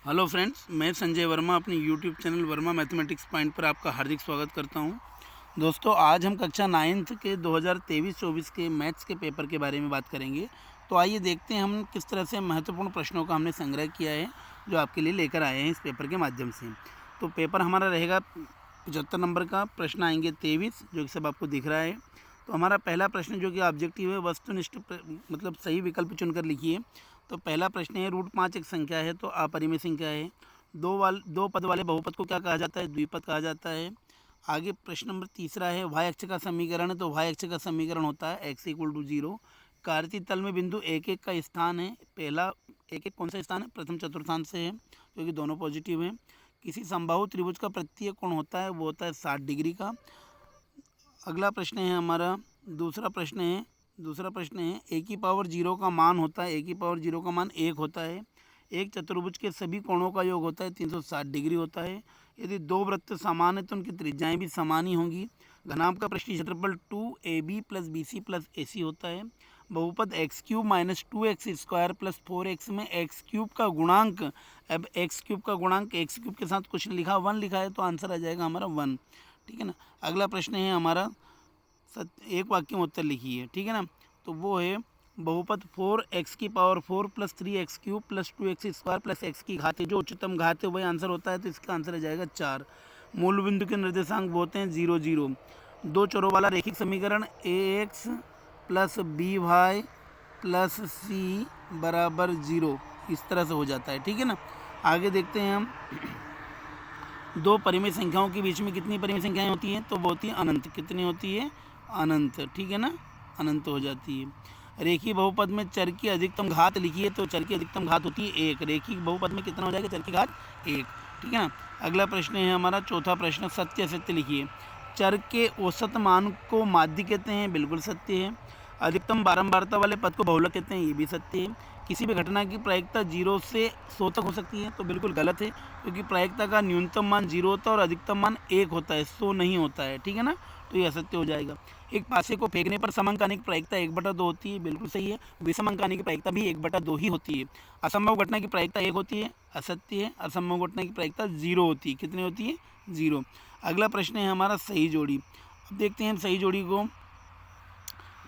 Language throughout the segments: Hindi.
हेलो फ्रेंड्स, मैं संजय वर्मा अपने YouTube channel Verma mathematics point पर आपका हार्दिक स्वागत करता हूं। दोस्तों, आज हम कक्षा 9th के 2023-24 के मैथ्स के पेपर के बारे में बात करेंगे। तो आइए देखते हैं हम किस तरह से महत्वपूर्ण प्रश्नों का हमने संग्रह किया है जो आपके लिए लेकर आए हैं इस पेपर के माध्यम से। तो पेपर हमारा रहेगा 75 नंबर का। प्रश्न आएंगे 23, जो कि सब आपको दिख रहा है। तो हमारा पहला प्रश्न जो कि ऑब्जेक्टिव है, वस्तुनिष्ठ मतलब सही विकल्प चुनकर लिखिए। तो पहला प्रश्न है, √5 एक संख्या है तो अपरिमेय संख्या है। दो पद वाले बहुपद को क्या कहा जाता है? द्विपद कहा जाता है। आगे प्रश्न नंबर तीसरा है, y अक्ष का समीकरण है तो y अक्ष का समीकरण होता है x = 0। कार्तीय तल में बिंदु 1 का स्थान है। पहला 1 कौन सा स्थान है? प्रथम चतुर्थांश से है, क्योंकि दोनों पॉजिटिव हैं। किसी समबाहु त्रिभुज का प्रत्यय कोण होता है, वो होता है 60 डिग्री का। अगला प्रश्न है हमारा दूसरा प्रश्न है a⁻0 का मान होता है, a⁻0 का मान 1 होता है। एक चतुर्भुज के सभी कोणों का योग होता है 360 डिग्री होता है। यदि दो वृत्त समान है तो उनकी त्रिज्याएं भी समान ही होंगी। घनाभ का पृष्ठीय क्षेत्रफल 2ab + bc + ac होता है। बहुपद x³ - 2x² + 4x में x³ का गुणांक, अब x³ का गुणांक x³ के साथ कुछ लिखा 1 लिखा है तो आंसर आ जाएगा हमारा 1। ठीक है ना। अगला प्रश्न है हमारा एक वाक्य में उत्तर लिखिए। ठीक है ना। तो वो है, बहुपद 4x⁴ + 3x³ + 2x² + x की घात है, जो उच्चतम घात है वही आंसर होता है, तो इसका आंसर आ जाएगा 4। मूल बिंदु के निर्देशांक वो होते हैं 0 0। दो चरों वाला रैखिक समीकरण ax + by + c = 0 इस तरह से हो जाता है। ठीक है ना। आगे देखते हैं हम, दो परिमेय संख्याओं के बीच में कितनी परिमेय संख्याएं होती हैं? तो वो होती है अनंत। कितनी होती है? अनंत। ठीक है ना, अनंत हो जाती है। रेखीय बहुपद में चर की अधिकतम घात लिखिए, तो चर की अधिकतम घात होती है 1। रेखीय बहुपद में कितना हो जाएगा? चर की घात 1। ठीक है ना। अगला प्रश्न है हमारा चौथा प्रश्न, सत्य असत्य लिखिए। चर के औसत मान को माध्य कहते हैं, बिल्कुल सत्य है। अधिकतम बारंबारता वाले पद को बहुलक कहते हैं, ये भी सत्य है। किसी भी घटना की प्रायिकता 0 से 100 तक हो सकती है, तो बिल्कुल गलत है, क्योंकि प्रायिकता का न्यूनतम मान 0 होता है और अधिकतम मान 1 होता है, 100 नहीं होता है। ठीक है ना, तो ये असत्य हो जाएगा। एक पासे को फेंकने पर सम अंक आने की प्रायिकता 1/2 होती है, बिल्कुल सही है। विषम अंक आने की प्रायिकता भी 1/2 ही होती है। असंभव घटना की प्रायिकता 1 होती है, असत्य है। असंभव घटना की प्रायिकता 0 होती है। कितनी होती है? 0। अगला प्रश्न है हमारा सही जोड़ी। अब देखते हैं हम सही जोड़ी को।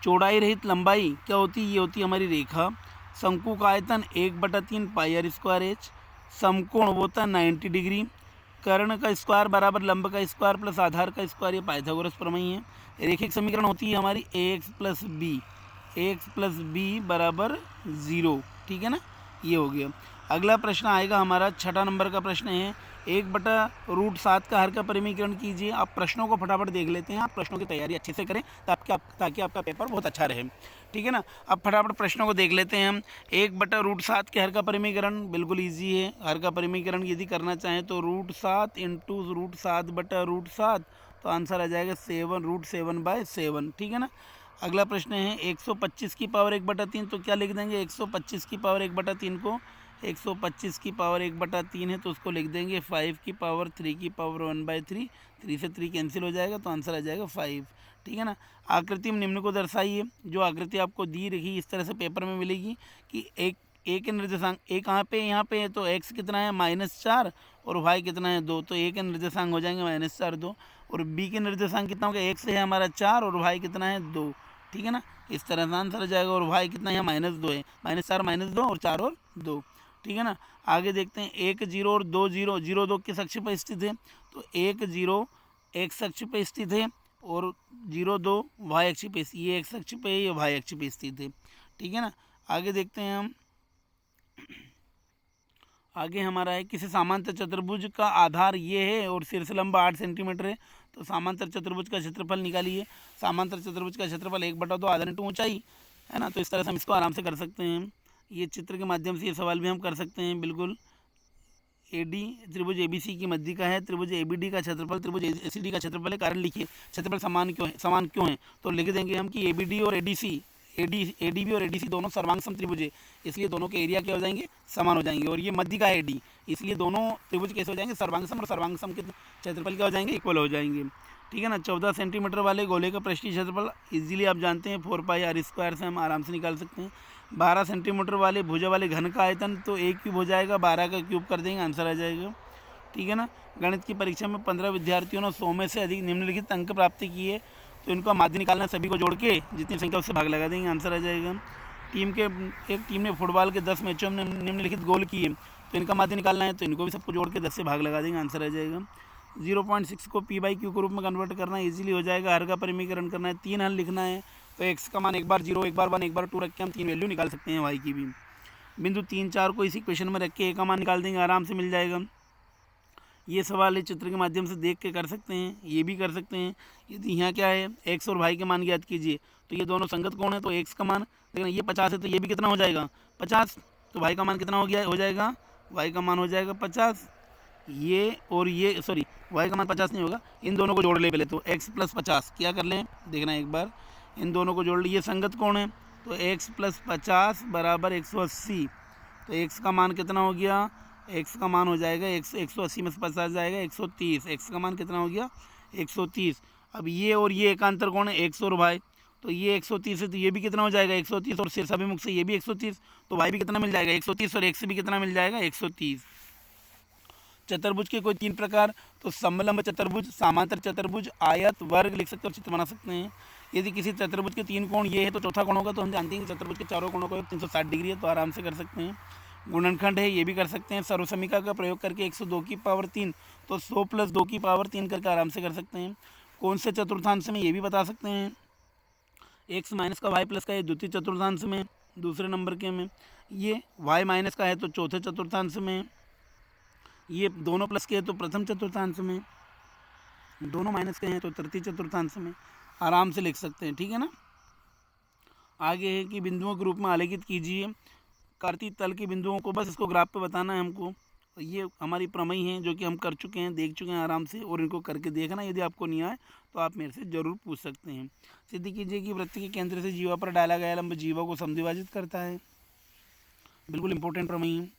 चौड़ाई रहित लंबाई क्या होती है? ये होती है हमारी रेखा। शंकु का आयतन 1/3 πr²h। समकोण वो होता है 90 डिग्री। कर्ण का स्क्वायर बराबर लंब का स्क्वायर प्लस आधार का स्क्वायर, ये पाइथागोरस प्रमेय है। रेखिक समीकरण होती है हमारी ax + b, ax + b = 0। ठीक है ना, ये हो गया। अगला प्रश्न आएगा हमारा छठा नंबर का प्रश्न है, 1/√7 का हर का परिमीकरण कीजिए। आप प्रश्नों को फटाफट देख लेते हैं, आप प्रश्नों की तैयारी अच्छे से करें ताकि आपका पेपर बहुत अच्छा रहे। ठीक है ना। अब फटाफट प्रश्नों को देख लेते हैं हम। 1/√7 के हर का परिमीकरण बिल्कुल ईजी है। हर का परिमीकरण यदि करना चाहें तो √7 × √7/√7, तो आंसर आ जाएगा 7√7/7। ठीक है ना। अगला प्रश्न है 125 की पावर 1/3, तो क्या लिख देंगे? 125 की पावर 1/3 को, 125 की पावर 1/3 है तो उसको लिख देंगे 5 की पावर 3 की पावर 1/3। 3 से 3 कैंसिल हो जाएगा तो आंसर आ जाएगा 5। ठीक है ना। आकृति में निम्न को दर्शाइए। जो आकृति आपको दी रही इस तरह से पेपर में मिलेगी कि एक के निर्देशांक ए कहाँ पे? यहाँ पे है, तो x कितना है? -4, और y कितना है? 2। तो ए के निर्देशांक हो जाएंगे -4 2, और b के निर्देशांक कितना होगा? x है हमारा 4 और y कितना है? 2। ठीक है ना, इस तरह से आंसर आ जाएगा। और y कितना है? -2 है, -4 -2 और 4 और 2। ठीक है ना। आगे देखते हैं 1 0 और 2 0, 0 2 किस अक्ष पर स्थित है? तो 1 0 x अक्ष पर स्थित है और 0 2 y अक्ष पे, ये x अक्ष पे, ये y अक्ष पे स्थित है। ठीक है ना। आगे देखते हैं हम, आगे हमारा है, किसी समांतर चतुर्भुज का आधार ये है और शीर्ष लंब 8 सेंटीमीटर है, तो समांतर चतुर्भुज का क्षेत्रफल निकालिए। समांतर चतुर्भुज का क्षेत्रफल 1/2 आधार × ऊंचाई है ना, तो इस तरह से हम इसको आराम से कर सकते हैं। ये चित्र के माध्यम से ये सवाल भी हम कर सकते हैं बिल्कुल। AD त्रिभुज ABC की मध्य का है, त्रिभुज ABD का क्षेत्रफल त्रिभुज ACD का क्षेत्रफल है। कारण लिखिए, क्षेत्रफल समान क्यों है? तो लिख देंगे हम कि ABD और ADB और ADC दोनों सर्वांग सम त्रिभुज है, इसलिए दोनों के एरिया क्या हो जाएंगे? समान हो जाएंगे। और ये मध्य का है AD, इसलिए दोनों त्रिभुज कैसे हो जाएंगे? सर्वांग सम, और सर्वांग सम के क्षेत्रफल क्या हो जाएंगे? इक्वल हो जाएंगे। ठीक है ना। 14 सेंटीमीटर वाले गोले का पृष्ठीय क्षेत्रफल इजीली आप जानते हैं 4πr² से हम आराम से निकाल सकते हैं। 12 सेंटीमीटर वाले भुजा वाले घन का आयतन तो a क्यूब हो जाएगा, 12 का क्यूब कर देंगे, आंसर आ जाएगा। ठीक है ना। गणित की परीक्षा में 15 विद्यार्थियों ने 100 में से अधिक निम्नलिखित अंक प्राप्त किए, तो इनका माध्य निकालना है, सभी को जोड़ के जितनी संख्या उससे भाग लगा देंगे, आंसर आ जाएगा। एक टीम ने फुटबॉल के 10 मैचों में निम्नलिखित गोल किए, तो इनका माध्य निकालना है, तो इनको भी सबको जोड़ के 10 से भाग लगा देंगे, आंसर आ जाएगा। 0.6 को p/q के रूप में कन्वर्ट करना इजीली हो जाएगा। हर का परिमीकरण करना है, 3 हल लिखना है, तो x का मान एक बार 0, एक बार 1, एक बार 2 रख के हम 3 वैल्यू निकाल सकते हैं y की भी। बिंदु 3, 4 को इसी क्वेश्चन में रख के a का मान निकाल देंगे, आराम से मिल जाएगा। ये सवाल इस चित्र के माध्यम से देख के कर सकते हैं, ये भी कर सकते हैं। यदि यहाँ क्या है, x और y के मान ज्ञात कीजिए, तो ये दोनों संगत कोण है, तो x का मान देखना ये 50 है, तो ये भी कितना हो जाएगा 50, तो y का मान कितना हो जाएगा y का मान हो जाएगा 50। ये और ये सॉरी y का मान 50 नहीं होगा, इन दोनों को जोड़ ले पहले, तो x + 50 क्या कर लें, देखना एक बार, इन दोनों को जोड़ ले, ये संगत कोण है, तो x + 50 = 180, तो x का मान कितना हो गया, x का मान हो जाएगा 180 में से 50 जाएगा 130, x का मान कितना हो गया 130। अब ये और ये एकांतर कोण है x और y, तो ये 130 है, तो ये भी कितना हो जाएगा 130, और शीर्षाभिमुख से ये भी 130, तो y भी कितना मिल जाएगा 130, और x भी कितना मिल जाएगा 130। चतुर्भुज के कोई 3 प्रकार, तो समलंब चतुर्भुज, समांतर चतुर्भुज, आयत, वर्ग लिख सकते हो, चित्र बना सकते हैं। यदि किसी चतुर्भुज के 3 कोण ये है, तो चौथा कोण होगा, तो हम जानते हैं कि चतुर्भुज के चारों कोणों को 360 डिग्री है, तो आराम से कर सकते हैं। गुणनखंड है, ये भी कर सकते हैं। सर्वसमीका का प्रयोग करके 102 की पावर 3, तो 100 + 2 की पावर 3 करके आराम से कर सकते हैं। कौन से चतुर्थांश में, ये भी बता सकते हैं। x माइनस का y प्लस का, ये द्वितीय चतुर्थांश में, दूसरे नंबर के में। ये y माइनस का है, तो चौथे चतुर्थांश में। ये दोनों प्लस के हैं, तो प्रथम चतुर्थांश में। दोनों माइनस के हैं, तो तृतीय चतुर्थांश में। आराम से लिख सकते हैं, ठीक है ना। आगे है कि बिंदुओं के रूप में आलेखित कीजिए कार्तीय तल के बिंदुओं को, बस इसको ग्राफ पे बताना है हमको। ये हमारी प्रमेय है जो कि हम कर चुके हैं, देख चुके हैं आराम से, और इनको करके देखना। यदि आपको नहीं आए तो आप मेरे से ज़रूर पूछ सकते हैं। सिद्ध कीजिए कि वृत्त के केंद्र से जीवा पर डाला गया लंब जीवा को समद्विभाजित करता है। बिल्कुल इंपॉर्टेंट प्रमेय है,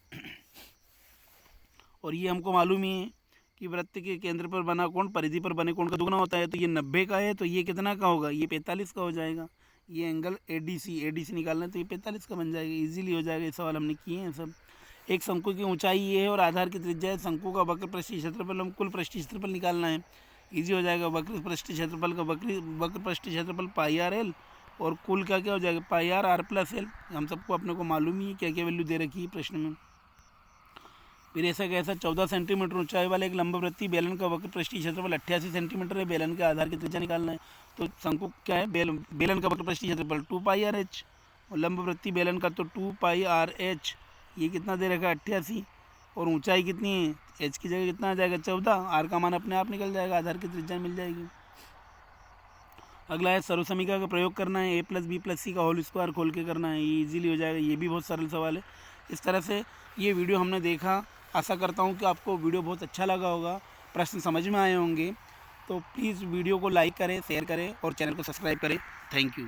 और ये हमको मालूम ही है कि वृत्त के केंद्र पर बना कोण परिधि पर बने कोण का दुगना होता है। तो ये 90 का है, तो ये कितना का होगा, ये 45 का हो जाएगा। ये एंगल ADC निकालना है, तो ये 45 का बन जाएगा, इजीली हो जाएगा। ये सवाल हमने किए हैं सब। एक शंकु की ऊंचाई ये है और आधार की त्रिज्या है। शंकु का वक्र पृष्ठीय क्षेत्रफल, हम कुल पृष्ठीय क्षेत्रफल निकालना है, इजी हो जाएगा। वक्र पृष्ठीय क्षेत्रफल का वक्र पृष्ठीय क्षेत्रफल πr/l, और कुल का क्या हो जाएगा πr/r + l। हम सबको अपने को मालूम ही है क्या क्या वैल्यू दे रखी है प्रश्न में। फिर ऐसा कैसा 14 सेंटीमीटर ऊंचाई वाले एक लंबवृत्तीय बेलन का वक्र पृष्ठीय क्षेत्रफल 88 सेंटीमीटर है। बेलन के आधार की त्रिज्या निकालना है, तो शंकु क्या है, बेलन का वक्र पृष्ठीय क्षेत्रफल 2πr/h, और लंबवृत्तीय बेलन का तो 2πr/h। ये कितना दे रखा है 88, और ऊंचाई कितनी है, h की जगह कितना आ जाएगा 14, r का मान अपने आप निकल जाएगा, आधार की त्रिज्या मिल जाएगी। अगला है सर्वसमीका का प्रयोग करना है, a + b + c का होल स्क्वायर खोल के करना है, ये इजीली हो जाएगा। ये भी बहुत सरल सवाल है। इस तरह से ये वीडियो हमने देखा, आशा करता हूँ कि आपको वीडियो बहुत अच्छा लगा होगा, प्रश्न समझ में आए होंगे। तो प्लीज़ वीडियो को लाइक करें, शेयर करें और चैनल को सब्सक्राइब करें। Thank you.